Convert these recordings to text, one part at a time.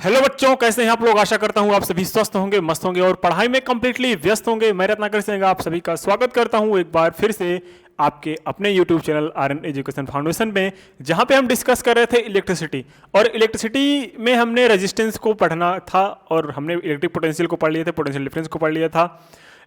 Hello बच्चों, कैसे हैं आप लोग। आशा करता हूं आप सभी स्वस्थ होंगे, मस्त होंगे और पढ़ाई में कंप्लीटली व्यस्त होंगे। मैं रत्नाकर सिंह आप सभी का स्वागत करता हूं एक बार फिर से आपके अपने YouTube channel RN Education Foundation में, जहां पे हम डिस्कस कर रहे थे इलेक्ट्रिसिटी। और इलेक्ट्रिसिटी में हमने रेजिस्टेंस को पढ़ना था और हमने इलेक्ट्रिक पोटेंशियल को पढ़ लिए थे, पोटेंशियल डिफरेंस को पढ़ लिया था,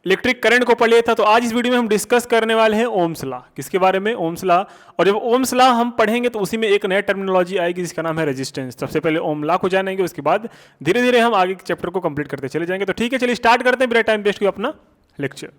इलेक्ट्रिक करंट को पढ़ लिया था। तो आज इस वीडियो में हम डिस्कस करने वाले हैं ओम्स लॉ। किसके बारे में? Ohm's law. और जब ओम्स लॉ हम पढ़ेंगे तो उसी में एक नया टर्मिनोलॉजी आएगी जिसका नाम है रेजिस्टेंस। सबसे पहले ओम लॉ को जानेंगे, उसके बाद धीरे धीरे हम आगे के चैप्टर को कंप्लीट करते चले जाएंगे। तो ठीक है, चलिए स्टार्ट करते हैं बिना टाइम वेस्ट किए अपना लेक्चर।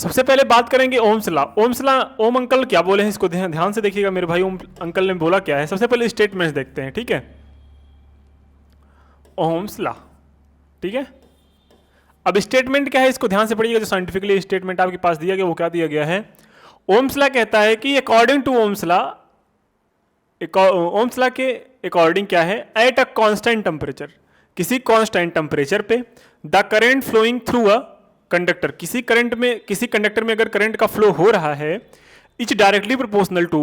सबसे पहले बात करेंगे ओम्स लॉ। ओम्स लॉ, ओम अंकल क्या बोले हैं इसको ध्यान से देखिएगा मेरे भाई। ओम अंकल ने बोला क्या है, सबसे पहले स्टेटमेंट्स देखते हैं, ठीक है। ओम्स लॉ, ठीक है। अब स्टेटमेंट क्या है इसको ध्यान से पढ़िएगा। जो साइंटिफिकली स्टेटमेंट आपके पास दिया गया वो क्या दिया गया है। ओम्स लॉ कहता है कि according to Ohm's law, Ohm's law के अकॉर्डिंग क्या है, एट अ कांस्टेंट टेम्परेचर, किसी कांस्टेंट टेम्परेचर पे the current flowing through a conductor, किसी कंडक्टर में अगर करंट का फ्लो हो रहा है, इच डायरेक्टली प्रोपोर्शनल टू,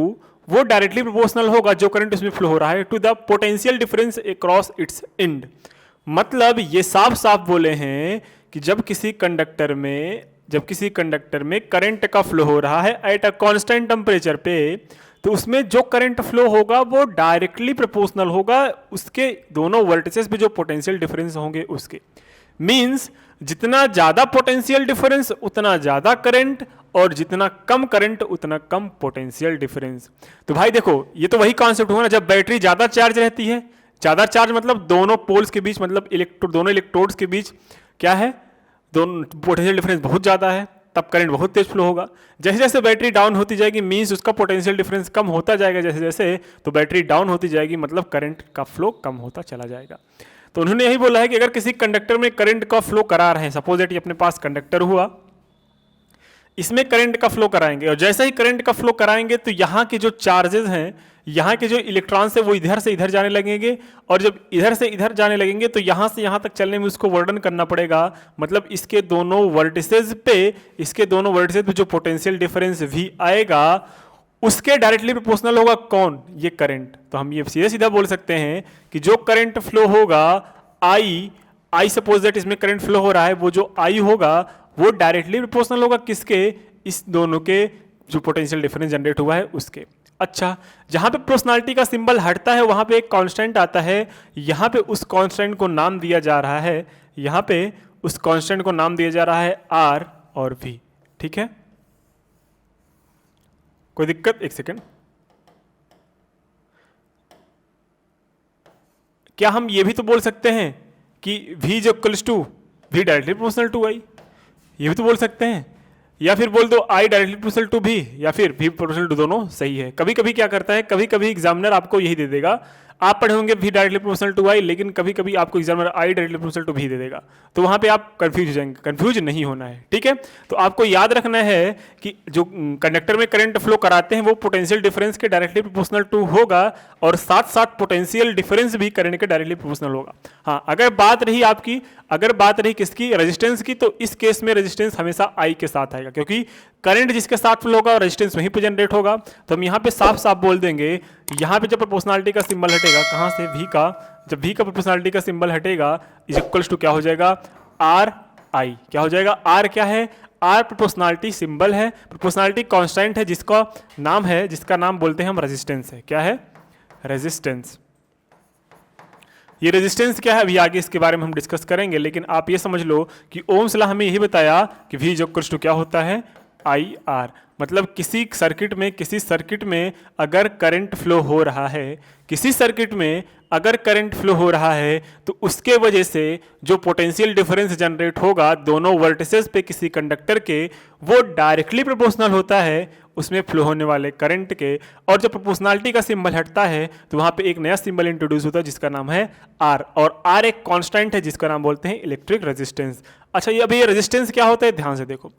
वो डायरेक्टली प्रोपोर्शनल होगा जो करंट उसमें फ्लो हो रहा है, to the potential difference across its end. मतलब ये साफ साफ बोले हैं कि जब किसी कंडक्टर में करंट का फ्लो हो रहा है एट अ कांस्टेंट टेम्परेचर पे, तो उसमें जो करंट फ्लो होगा वो डायरेक्टली प्रोपोर्शनल होगा उसके दोनों वर्टिसेस पे जो पोटेंशियल डिफरेंस होंगे उसके। मींस जितना ज्यादा पोटेंशियल डिफरेंस उतना ज्यादा करंट, और जितना कम करंट उतना कम पोटेंशियल डिफरेंस। तो भाई देखो, ये तो वही कॉन्सेप्ट हुआ ना, जब बैटरी ज्यादा चार्ज रहती है, ज्यादा चार्ज मतलब दोनों पोल्स के बीच, मतलब दोनों इलेक्ट्रोड्स के बीच क्या है, दोनों पोटेंशियल डिफरेंस बहुत ज्यादा है, तब करंट बहुत तेज फ्लो होगा। जैसे जैसे बैटरी डाउन होती जाएगी, मींस उसका पोटेंशियल डिफरेंस कम होता जाएगा जैसे जैसे, तो बैटरी डाउन होती जाएगी मतलब करंट का फ्लो कम होता चला जाएगा। तो उन्होंने यही बोला है कि अगर किसी कंडक्टर में करंट का फ्लो करा रहे हैं, सपोज दैट ये अपने पास कंडक्टर हुआ, इसमें करंट का फ्लो कराएंगे, और जैसे ही करंट का फ्लो कराएंगे तो यहाँ के जो चार्जेस हैं, यहाँ के जो इलेक्ट्रॉन्स है वो इधर से इधर जाने लगेंगे, और जब इधर से इधर जाने लगेंगे तो यहाँ से यहाँ तक चलने में उसको वर्णन करना पड़ेगा। मतलब इसके दोनों वर्टिसेस पे जो पोटेंशियल डिफरेंस भी आएगा उसके डायरेक्टली प्रोपोर्शनल होगा कौन, ये करंट। तो हम ये सीधे सीधा बोल सकते हैं कि जो करंट फ्लो होगा आई सपोज दैट इसमें करंट फ्लो हो रहा है, वो जो आई होगा वो डायरेक्टली प्रोपोर्शनल होगा किसके, इस दोनों के जो पोटेंशियल डिफरेंस जनरेट हुआ है उसके। अच्छा, जहां पे प्रोपोर्शनलिटी का सिंबल हटता है वहां पे एक कांस्टेंट आता है, यहां पे उस कांस्टेंट को नाम दिया जा रहा है, यहां पे उस कांस्टेंट को नाम दिया जा रहा है आर और वी, ठीक है। कोई दिक्कत? एक सेकेंड, क्या हम ये भी तो बोल सकते हैं कि V is equals to V directly proportional to I, ये भी तो बोल सकते हैं, या फिर बोल दो I directly proportional to V, या फिर V प्रोपोर्शनल टू, दोनों सही है। कभी कभी क्या करता है, कभी कभी एग्जामिनर आपको यही दे देगा, आप पढ़े होंगे V directly proportional to I, लेकिन कभी कभी आपको examiner I directly proportional to V दे देगा, तो वहां पे आप कंफ्यूज हो जाएंगे। कंफ्यूज नहीं होना है, ठीक है। तो आपको याद रखना है कि जो कंडक्टर में करंट फ्लो कराते हैं वो पोटेंशियल डिफरेंस के डायरेक्टली प्रोपोर्शनल टू होगा, और साथ साथ पोटेंशियल डिफरेंस भी करंट के डायरेक्टली प्रोपोर्शनल होगा। हाँ, अगर बात रही किसकी, रेजिस्टेंस की, तो इस केस में रेजिस्टेंस हमेशा I के साथ आएगा, क्योंकि करंट जिसके साथ फ्लो होगा रेजिस्टेंस वहीं पे जनरेट होगा। तो हम यहाँ पे साफ साफ बोल देंगे, यहाँ पे जब प्रोपोर्शनलिटी का सिंबल हटेगा, कहाँ से, V का, जब V का प्रोपोर्शनलिटी का सिंबल हटेगा इज इक्वल्स टू क्या हो जाएगा, आर आई। क्या हो जाएगा, आर क्या है, आर प्रोपोर्शनलिटी सिंबल है, प्रोपोर्शनलिटी कांस्टेंट है जिसका नाम बोलते हैं हम रेजिस्टेंस है। क्या है, रेजिस्टेंस। ये रेजिस्टेंस क्या है अभी आगे इसके बारे में हम डिस्कस करेंगे, लेकिन आप ये समझ लो कि ओम्स लॉ हमें यही बताया कि V इज इक्वल्स टू क्या होता है, आई आर। मतलब किसी सर्किट में अगर करंट फ्लो हो रहा है, तो उसके वजह से जो पोटेंशियल डिफरेंस जनरेट होगा दोनों वर्टिसेस पे किसी कंडक्टर के, वो डायरेक्टली प्रोपोर्शनल होता है उसमें फ्लो होने वाले करंट के। और जब प्रोपोर्शनलिटी का सिंबल हटता है तो वहां पे एक नया सिंबल इंट्रोड्यूस होता है जिसका नाम है आर, और आर एक कांस्टेंट है जिसका नाम बोलते हैं इलेक्ट्रिक रेजिस्टेंस। अच्छा, ये अभी रेजिस्टेंस क्या होता है, ध्यान से देखो।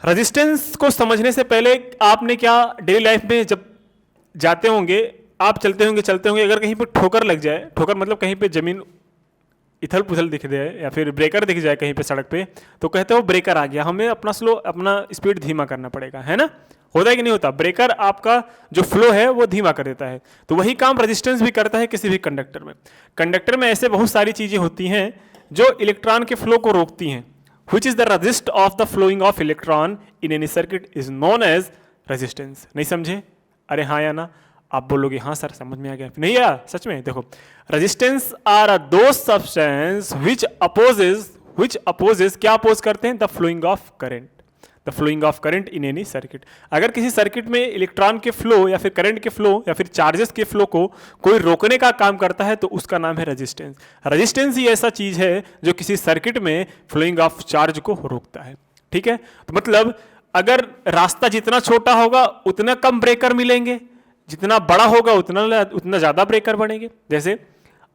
रेजिस्टेंस को समझने से पहले आपने क्या डेली लाइफ में जब जाते होंगे, आप चलते होंगे, अगर कहीं पर ठोकर लग जाए, ठोकर मतलब कहीं पे जमीन इथल पुथल दिख जाए या फिर ब्रेकर दिख जाए कहीं पे सड़क पे, तो कहते हो ब्रेकर आ गया, हमें अपना स्पीड धीमा करना पड़ेगा, है ना? होता है कि नहीं होता? ब्रेकर आपका जो फ्लो है वो धीमा कर देता है। तो वही काम रेजिस्टेंस भी करता है किसी भी कंडक्टर में। कंडक्टर में ऐसे बहुत सारी चीजें होती हैं जो इलेक्ट्रॉन के फ्लो को रोकती हैं। Which is the resist of the flowing of electron in any circuit is known as resistance। नहीं समझे? अरे हाँ या ना? आप बोलोगे हाँ सर समझ में आ गया, नहीं यार सच में। देखो, resistance R those substance which opposes क्या अपोज करते हैं? The flowing of current, the flowing of current in any circuit. अगर किसी सर्किट में इलेक्ट्रॉन के फ्लो या फिर करंट के फ्लो या फिर चार्जेस के फ्लो को कोई रोकने का काम करता है तो उसका नाम है रेजिस्टेंस। रेजिस्टेंस ही ऐसा चीज है जो किसी सर्किट में फ्लोइंग ऑफ चार्ज को रोकता है। ठीक है, तो मतलब अगर रास्ता जितना छोटा होगा उतना कम ब्रेकर मिलेंगे, जितना बड़ा होगा उतना ज्यादा ब्रेकर बनेंगे। जैसे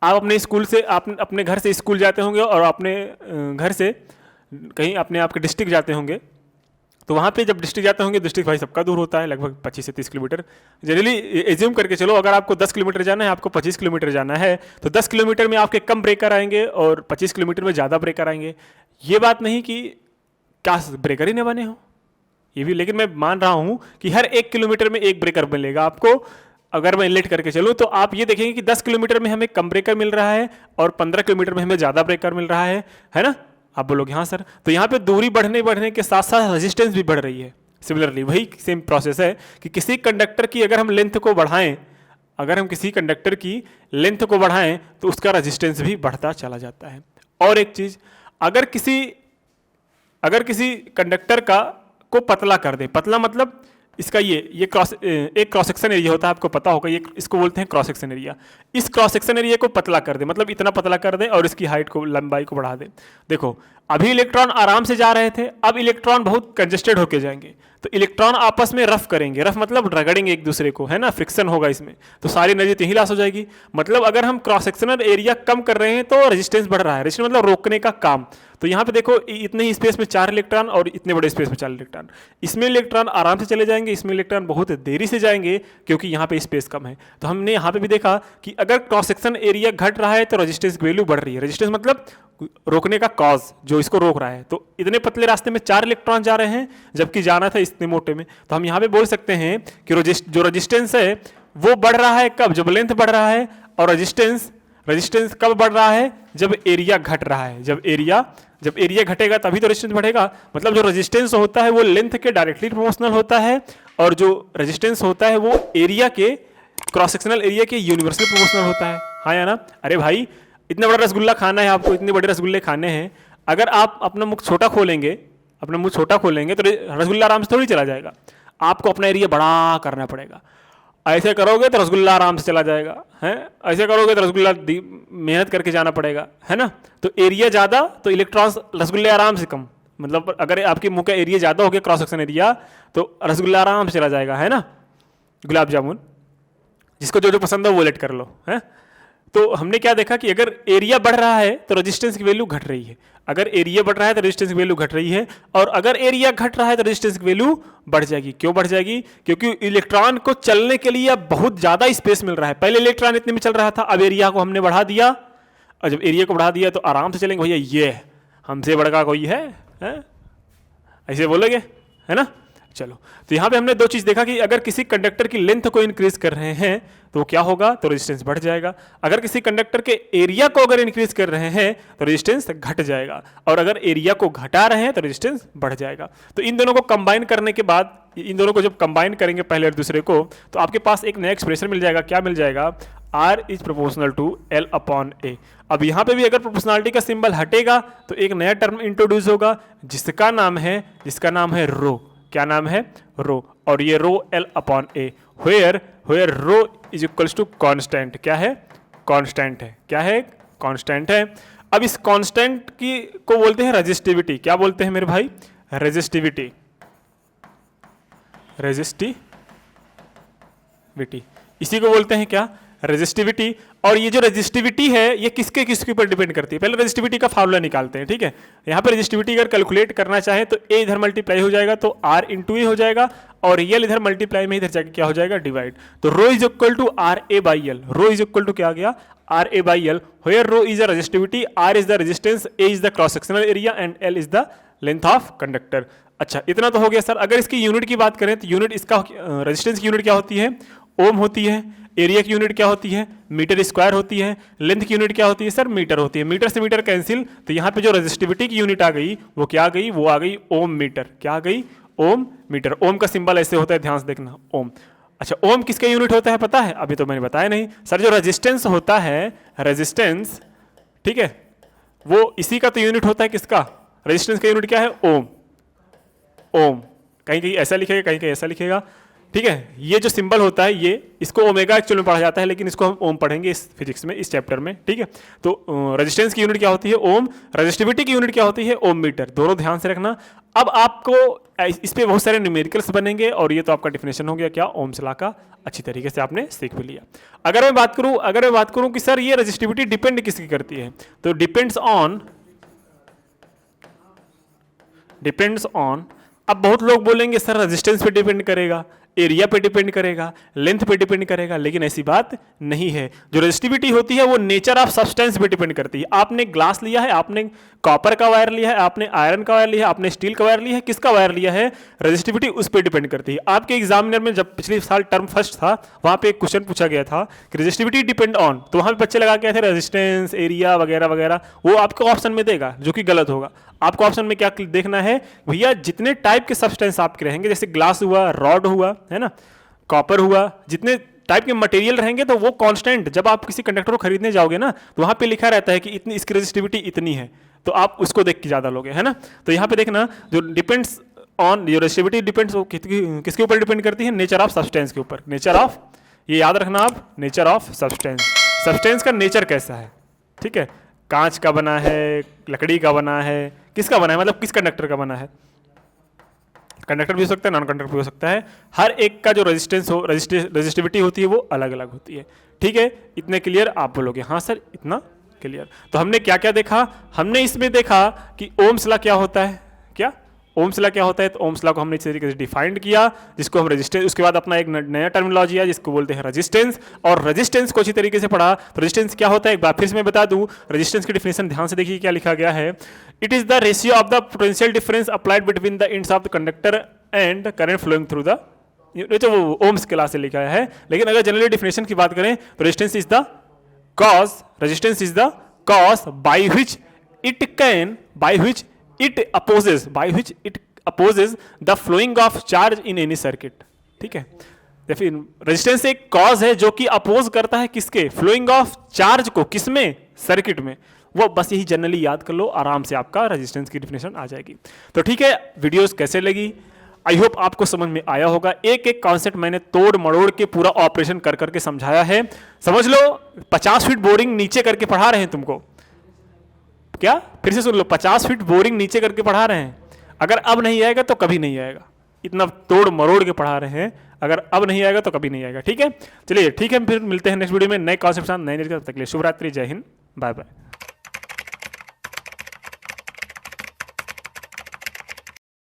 आप अपने स्कूल से, आप अपने घर से स्कूल जाते होंगे और अपने घर से कहीं अपने आपके डिस्ट्रिक्ट जाते होंगे, तो वहाँ पे जब डिस्ट्रिक्ट जाते होंगे, डिस्ट्रिक्ट भाई सबका दूर होता है, लगभग 25 से 30 किलोमीटर। जनरली एज्यूम करके चलो, अगर आपको 10 किलोमीटर जाना है, आपको 25 किलोमीटर जाना है, तो 10 किलोमीटर में आपके कम ब्रेकर आएंगे और 25 किलोमीटर में ज़्यादा ब्रेकर आएंगे। ये बात नहीं कि क्या ब्रेकर ही न बने हो, ये भी, लेकिन मैं मान रहा हूँ कि हर 1 किलोमीटर में एक ब्रेकर मिलेगा आपको। अगर मैं लेट करके चलूँ तो आप ये देखेंगे कि 10 किलोमीटर में हमें कम ब्रेकर मिल रहा है और 15 किलोमीटर में हमें ज़्यादा ब्रेकर मिल रहा है ना? आप बोलोगे हाँ सर। तो यहाँ पे दूरी बढ़ने के साथ साथ रेजिस्टेंस भी बढ़ रही है। सिमिलरली वही सेम प्रोसेस है कि किसी कंडक्टर की अगर हम लेंथ को बढ़ाएं, अगर हम किसी कंडक्टर की लेंथ को बढ़ाएं तो उसका रेजिस्टेंस भी बढ़ता चला जाता है। और एक चीज, अगर किसी कंडक्टर को पतला कर दे, पतला मतलब इसका ये क्रॉस सेक्शन एरिया होता है, आपको पता होगा, ये इसको बोलते हैं क्रॉस सेक्शन एरिया। इस क्रॉस सेक्शन एरिया को पतला कर दे, मतलब इतना पतला कर दे और इसकी हाइट को, लंबाई को बढ़ा दे। देखो, अभी इलेक्ट्रॉन आराम से जा रहे थे, अब इलेक्ट्रॉन बहुत कंजेस्टेड होके जाएंगे, तो इलेक्ट्रॉन आपस में रफ करेंगे, रफ मतलब रगड़ेंगे एक दूसरे को, है ना? फ्रिक्शन होगा इसमें, तो सारी एनर्जी यही लॉस हो जाएगी। मतलब अगर हम क्रॉस सेक्शनल एरिया कम कर रहे हैं तो रेजिस्टेंस बढ़ रहा है। रेजिस्टेंस मतलब रोकने का काम। तो यहाँ पे देखो, इतने ही स्पेस में 4 इलेक्ट्रॉन और इतने बड़े स्पेस में 4 इलेक्ट्रॉन, इसमें इलेक्ट्रॉन आराम से चले जाएंगे, इसमें इलेक्ट्रॉन बहुत देरी से जाएंगे क्योंकि यहाँ पे स्पेस कम है। तो हमने यहाँ पे भी देखा कि अगर क्रॉस सेक्शन एरिया घट रहा है तो रेजिस्टेंस की वैल्यू बढ़ रही है। रेजिस्टेंस मतलब रोकने का कॉज, जो इसको रोक रहा है। तो इतने पतले रास्ते में 4 इलेक्ट्रॉन जा रहे हैं जबकि जाना था इतने मोटे में। तो हम यहाँ पे बोल सकते हैं कि जो रेजिस्टेंस है वो बढ़ रहा है कब? जब लेंथ बढ़ रहा है। और रेजिस्टेंस कब बढ़ रहा है? जब एरिया घट रहा है। जब एरिया घटेगा तभी तो रेजिस्टेंस बढ़ेगा। मतलब जो रेजिस्टेंस होता है वो लेंथ के डायरेक्टली प्रोपोर्शनल होता है और जो रेजिस्टेंस होता है वो एरिया के, क्रॉस सेक्शनल एरिया के यूनिवर्सल प्रोपोर्शनल होता है। हाँ या ना? अरे भाई, इतना बड़ा रसगुल्ला खाना है आपको, इतने बड़े रसगुल्ले खाने हैं, अगर आप अपना मुंह छोटा खोलेंगे तो रसगुल्ला आराम से थोड़ी चला जाएगा। आपको अपना एरिया बड़ा करना पड़ेगा। ऐसे करोगे तो रसगुल्ला आराम से चला जाएगा, है? ऐसे करोगे तो रसगुल्ला मेहनत करके जाना पड़ेगा, है ना? तो एरिया ज़्यादा तो इलेक्ट्रॉन्स, रसगुल्ले आराम से कम। मतलब अगर आपके मुंह का एरिया ज़्यादा हो गया, क्रॉस सेक्शन एरिया, तो रसगुल्ला आराम से चला जाएगा, है ना? गुलाब जामुन, जिसको जो पसंद हो वो लेट कर लो, है? तो हमने क्या देखा कि अगर एरिया बढ़ रहा है तो रेजिस्टेंस की वैल्यू घट रही है, अगर एरिया बढ़ रहा है तो रेजिस्टेंस की वैल्यू घट रही है, और अगर एरिया घट रहा है तो रेजिस्टेंस की वैल्यू बढ़ जाएगी। क्यों बढ़ जाएगी? क्योंकि इलेक्ट्रॉन को चलने के लिए अब बहुत ज्यादा स्पेस मिल रहा है। पहले इलेक्ट्रॉन इतने में चल रहा था, अब एरिया को हमने बढ़ा दिया, और जब एरिया को बढ़ा दिया तो आराम से चलेंगे। भैया ये हमसे बड़ा कोई है? ऐसे बोलोगे, है ना? चलो, तो यहाँ पे हमने 2 चीज देखा कि अगर किसी कंडक्टर की लेंथ को इंक्रीज कर रहे हैं तो क्या होगा? तो रेजिस्टेंस बढ़ जाएगा। अगर किसी कंडक्टर के एरिया को अगर इंक्रीज कर रहे हैं तो रेजिस्टेंस घट जाएगा, और अगर एरिया को घटा रहे हैं तो रेजिस्टेंस बढ़ जाएगा। तो इन दोनों को कंबाइन करने के बाद, इन दोनों को जब कंबाइन करेंगे पहले और दूसरे को, तो आपके पास एक नया एक्सप्रेशन मिल जाएगा। क्या मिल जाएगा? R is proportional to L/A। अब यहाँ पे भी अगर प्रोपोर्शनलिटी का सिंबल हटेगा तो एक नया टर्म इंट्रोड्यूस होगा जिसका नाम है रो। क्या नाम है? रो। और ये rho L/A, where rho is equals to constant. क्या है? कांस्टेंट है। क्या है? कांस्टेंट है। अब इस कांस्टेंट की को बोलते हैं रेजिस्टिविटी। क्या बोलते हैं मेरे भाई? रेजिस्टिविटी। इसी को बोलते हैं क्या? रेजिस्टिविटी, और ये जो रेजिस्टिविटी है ये किसके किसके ऊपर डिपेंड करती है, पहले रेजिस्टिविटी का फार्मूला निकालते हैं, ठीक है। यहाँ पे रेजिस्टिविटी अगर कैलकुलेट करना चाहे तो ए इधर मल्टीप्लाई हो जाएगा तो आर इंटू ए हो जाएगा, और यल इधर मल्टीप्लाई में इधर जाके क्या हो जाएगा, डिवाइड। तो rho is equal to R A by L, rho is equal to क्या आ गया, R A by L, where rho is the resistivity, R is the resistance, A is the cross sectional area and L is the length of conductor. अच्छा, इतना तो हो गया sir. अगर इसकी यूनिट की बात करें तो यूनिट इसका रेजिस्टेंस की यूनिट क्या होती है, ओम होती है, एरिया की यूनिट क्या होती है, मीटर स्क्वायर होती है, लेंथ की यूनिट क्या होती है सर, मीटर होती है, मीटर से मीटर कैंसिल, तो यहाँ पे जो रेजिस्टिविटी की यूनिट आ गई वो क्या आ गई, वो आ गई ओम मीटर, क्या आ गई, ओम मीटर। ओम का सिंबल ऐसे होता है, ध्यान से देखना, ओम। अच्छा, ओम किसका यूनिट होता है पता है, अभी तो मैंने बताया नहीं सर। जो रेजिस्टेंस होता है, रेजिस्टेंस, ठीक है, वो इसी का तो यूनिट होता है, किसका, रेजिस्टेंस का यूनिट क्या है, ओम, ओम। कहीं कहीं ऐसा लिखेगा, कहीं कहीं ऐसा लिखेगा, ठीक है। ये जो सिंबल होता है ये, इसको ओमेगा एक्चुअल में पढ़ा जाता है, लेकिन इसको हम ओम पढ़ेंगे इस फिजिक्स में, इस चैप्टर में, ठीक है। तो रेजिस्टेंस की यूनिट क्या होती है, ओम, रेजिस्टिविटी की यूनिट क्या होती है, ओम मीटर, दोनों ध्यान से रखना। अब आपको इस पे बहुत सारे न्यूमेरिकल्स बनेंगे, और ये तो आपका डिफिनेशन हो गया क्या, ओम्स लॉ का, अच्छी तरीके से आपने सीख भी लिया। अगर मैं बात करूं कि सर ये रेजिस्टिविटी डिपेंड किसकी करती है, तो डिपेंड्स ऑन, अब बहुत लोग बोलेंगे सर रेजिस्टेंस पे डिपेंड करेगा, एरिया पे डिपेंड करेगा, लेंथ पे डिपेंड करेगा, लेकिन ऐसी बात नहीं है। जो रेजिस्टिविटी होती है वो नेचर ऑफ सब्सटेंस पे डिपेंड करती है। आपने ग्लास लिया है, आपने कॉपर का वायर लिया है, आपने आयरन का वायर लिया है, आपने स्टील का वायर लिया है, किसका वायर लिया है, रेजिस्टिविटी उस पर डिपेंड करती है। आपके एग्जामिनर में जब पिछले साल टर्म फर्स्ट था, वहां पे एक क्वेश्चन पूछा गया था कि रेजिस्टिविटी डिपेंड ऑन, तो वहां पे बच्चे लगा के आए थे रेजिस्टेंस, एरिया वगैरह वगैरह, वो आपको ऑप्शन में देगा, जो कि गलत होगा। आपको ऑप्शन में क्या देखना है भैया, जितने टाइप के सब्सटेंस आपके रहेंगे, जैसे ग्लास हुआ, रॉड हुआ, है ना, कॉपर हुआ, जितने टाइप के मटेरियल रहेंगे तो वो कांस्टेंट, जब आप किसी कंडक्टर को खरीदने जाओगे ना तो वहां पे लिखा रहता है कि इतनी इसकी रेजिस्टिविटी इतनी है, तो आप उसको देख के ज्यादा लोगे, है ना। तो यहाँ पे देखना, जो डिपेंड्स ऑन, जो रेजिस्टिविटी डिपेंड्स किसके ऊपर डिपेंड करती है, नेचर ऑफ सब्सटेंस के ऊपर, नेचर ऑफ, ये याद रखना आप, नेचर ऑफ सब्सटेंस, सब्सटेंस का नेचर कैसा है, ठीक है, कांच का बना है, लकड़ी का बना है, किसका बना है, मतलब किस कंडक्टर का बना है, कंडक्टर भी हो सकता है, नॉन कंडक्टर भी हो सकता है, हर एक का जो रेजिस्टेंस हो, रेजिस्टिविटी होती है वो अलग अलग होती है, ठीक है। इतने क्लियर आप बोलोगे, हाँ सर इतना क्लियर। तो हमने क्या क्या देखा, हमने इसमें देखा कि ओम्स लॉ क्या होता है, क्या ओम्स लॉ क्या होता है, तो ओम्स लॉ को हमने इस तरीके से डिफाइंड किया, जिसको हम रेजिस्टेंस, उसके बाद अपना एक नया टर्मिनोलॉजी है जिसको बोलते हैं रेजिस्टेंस, और रेजिस्टेंस को अच्छी तरीके से पढ़ा। तो रेजिस्टेंस क्या होता है एक बार फिर से मैं बता दूं, रेजिस्टेंस की डिफिनेशन ध्यान से देखिए क्या लिखा गया है, it is the ratio of the potential difference applied between the ends of the conductor and current flowing through the, ये तो ओम्स क्लास से लिखा है, लेकिन अगर जनरली डिफिनेशन की बात करें तो resistance is the cause, resistance is the cause by which it opposes the flowing of charge in any circuit, ठीक है। रेजिस्टेंस एक कॉज है जो कि अपोज करता है किसके, फ्लोइंग ऑफ चार्ज को, किसमें, सर्किट में। वो बस यही जनरली याद कर लो, आराम से आपका रेजिस्टेंस की डिफिनेशन आ जाएगी। तो ठीक है, वीडियोस कैसे लगी, आई होप आपको समझ में आया होगा। एक एक कॉन्सेप्ट मैंने तोड़ मड़ोड़ के पूरा ऑपरेशन कर करके समझाया है, समझ लो। 50 फीट बोरिंग नीचे करके पढ़ा रहे हैं तुमको, क्या फिर से सुन लो, 50 फीट बोरिंग नीचे करके पढ़ा रहे हैं। अगर अब नहीं आएगा तो कभी नहीं आएगा, इतना तोड़ मरोड़ के पढ़ा रहे हैं, अगर अब नहीं आएगा तो कभी नहीं आएगा, ठीक है। चलिए ठीक है, फिर मिलते हैं नेक्स्ट वीडियो में नए कॉन्सेप्ट के साथ, नए तब तक के लिए शुभ रात्रि, जय हिंद, बाय बाय।